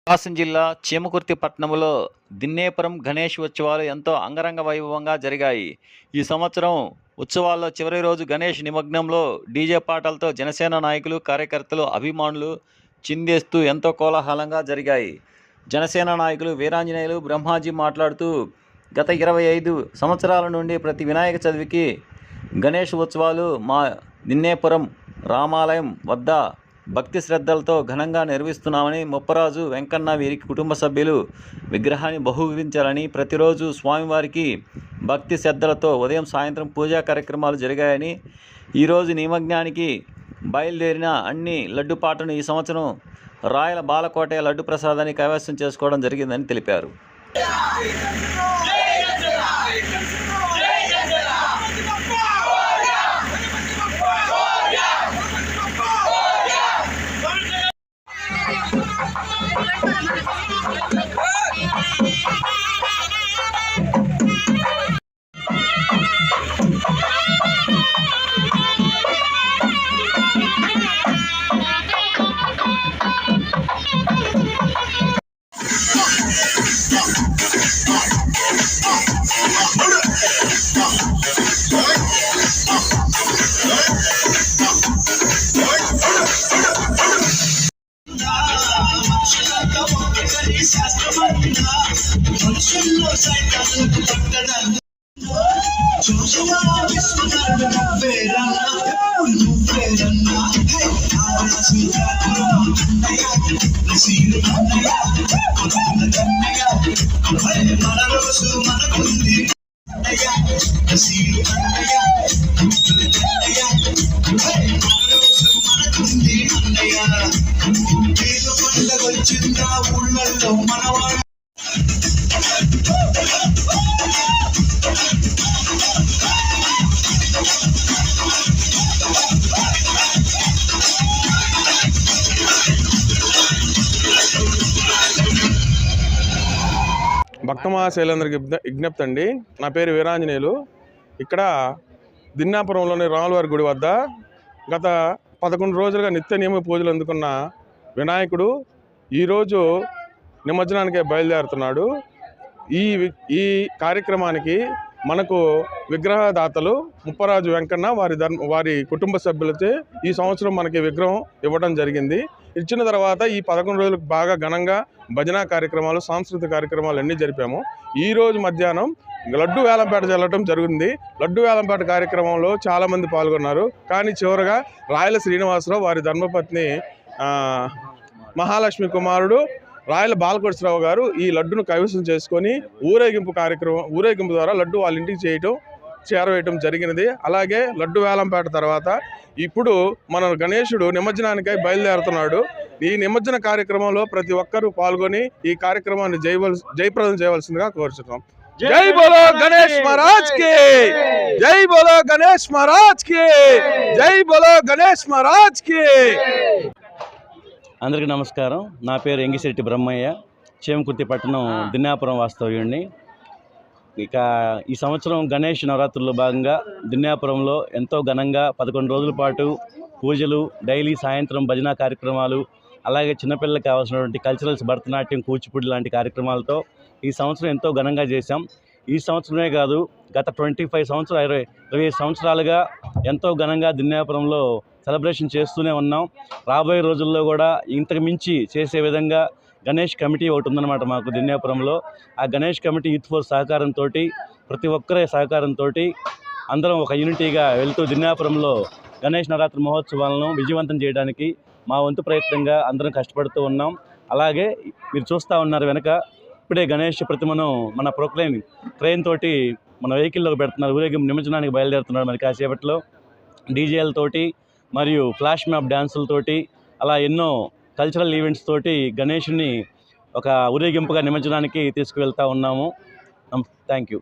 ప్రకాశం జిల్లా చీమకుర్తి పట్టణంలో దిన్నేపురం గణేష్ ఉత్సవాలు ఎంతో అంగరంగ వైభవంగా జరిగాయి. ఈ సంవత్సరం ఉత్సవాల్లో చివరి రోజు గణేష్ నిమగ్నంలో డీజే పాటలతో జనసేన నాయకులు, కార్యకర్తలు, అభిమానులు చిందేస్తూ ఎంతో కోలాహలంగా జరిగాయి. జనసేన నాయకులు వీరాంజనేయులు బ్రహ్మాజీ మాట్లాడుతూ, గత 25 సంవత్సరాల నుండి ప్రతి వినాయక చవితికి గణేష్ ఉత్సవాలు మా దిన్నేపురం రామాలయం వద్ద భక్తి శ్రద్ధలతో ఘనంగా నిర్వహిస్తున్నామని, ముప్పరాజు వెంకన్న వీరి కుటుంబ సభ్యులు విగ్రహాన్ని బహూకరించాలని, ప్రతిరోజు స్వామివారికి భక్తి శ్రద్ధలతో ఉదయం సాయంత్రం పూజా కార్యక్రమాలు జరిగాయని, ఈరోజు నిమగ్నానికి బయలుదేరిన అన్ని లడ్డు పాటను ఈ సంవత్సరం రాయల బాలకోటయ్య లడ్డు ప్రసాదాన్ని కైవసం చేసుకోవడం జరిగిందని తెలిపారు. భక్త మహాశైలందరికి విజ్ఞప్తి అండి. నా పేరు వీరాంజనేయులు. ఇక్కడ దిన్నాపురంలోని రాములవారి గుడి వద్ద గత 11 రోజులుగా నిత్య నియమ పూజలు అందుకున్న వినాయకుడు ఈరోజు నిమజ్జనానికే బయలుదేరుతున్నాడు. ఈ కార్యక్రమానికి మనకు విగ్రహదాతలు ముప్పరాజు వెంకన్న వారి కుటుంబ సభ్యులతో ఈ సంవత్సరం మనకి విగ్రహం ఇవ్వడం జరిగింది. ఇచ్చిన తర్వాత ఈ 11 రోజులకు బాగా ఘనంగా భజన కార్యక్రమాలు, సాంస్కృతిక కార్యక్రమాలు అన్నీ జరిపాము. ఈరోజు మధ్యాహ్నం లడ్డు వేలంపేట జరగడం జరిగింది. లడ్డు వేలంపేట కార్యక్రమంలో చాలామంది పాల్గొన్నారు. కానీ చివరగా రాయల శ్రీనివాసరావు వారి ధర్మపత్ని మహాలక్ష్మి కుమారుడు రాయల బాలకోటేశ్వరరావు గారు ఈ లడ్డును కైవసం చేసుకొని ఊరేగింపు ద్వారా లడ్డు వాళ్ళ ఇంటికి చేరవేయటం జరిగినది. అలాగే లడ్డు వేలంపేట తర్వాత ఇప్పుడు మన గణేశుడు నిమజ్జనానికై బయలుదేరుతున్నాడు. ఈ నిమజ్జన కార్యక్రమంలో ప్రతి ఒక్కరూ పాల్గొని ఈ కార్యక్రమాన్ని జయప్రదం చేయవలసిందిగా కోరుచున్నాం. జై బోలో గణేష్ మహారాజ్ కి, జై బోలో గణేష్ మహారాజ్ కి, జై బోలో గణేష్ మహారాజ్ కి. అందరికీ నమస్కారం. నా పేరు ఎంగిశెట్టి బ్రహ్మయ్య, చీమకుర్తి పట్టణం దిన్నాపురం వాస్తవ్యుడిని. ఇక ఈ సంవత్సరం గణేష్ నవరాత్రుల్లో భాగంగా దిన్నాపురంలో ఎంతో ఘనంగా 11 రోజుల పాటు పూజలు, డైలీ సాయంత్రం భజన కార్యక్రమాలు, అలాగే చిన్నపిల్లలకు కావాల్సినటువంటి కల్చరల్స్, భరతనాట్యం, కూచిపూడి లాంటి కార్యక్రమాలతో ఈ సంవత్సరం ఎంతో ఘనంగా చేశాం. ఈ సంవత్సరమే కాదు, గత 25 సంవత్సరాలుగా ఎంతో ఘనంగా దిన్నాపురంలో సెలబ్రేషన్ చేస్తూనే ఉన్నాం. రాబోయే రోజుల్లో కూడా ఇంతకు మించి చేసే విధంగా గణేష్ కమిటీ ఒకటి ఉందన్నమాట మాకు దిన్నాపురంలో. ఆ గణేష్ కమిటీ యూత్ ఫోర్స్ సహకారంతో, ప్రతి ఒక్కరి సహకారంతో అందరం ఒక యూనిటీగా వెళ్తూ దిన్నాపురంలో గణేష్ నవరాత్రి మహోత్సవాలను విజయవంతం చేయడానికి మా వంతు ప్రయత్నంగా అందరం కష్టపడుతూ ఉన్నాం. అలాగే మీరు చూస్తూ ఉన్నారు వెనక ఇప్పుడే గణేష్ ప్రతిమను మన క్రెయిన్ తోటి మన వెహికల్లోకి పెడుతున్నారు. ఊరేగింపు నిమజ్జనానికి బయలుదేరుతున్నారు. మరి కాసేపట్లో డీజేలతోటి మరియు ఫ్లాష్ మ్యాప్ డ్యాన్సులతోటి అలా ఎన్నో కల్చరల్ ఈవెంట్స్ తోటి గణేష్ని ఒక ఊరేగింపుగా నిమజ్జనానికి తీసుకువెళ్తూ ఉన్నాము. Thank you.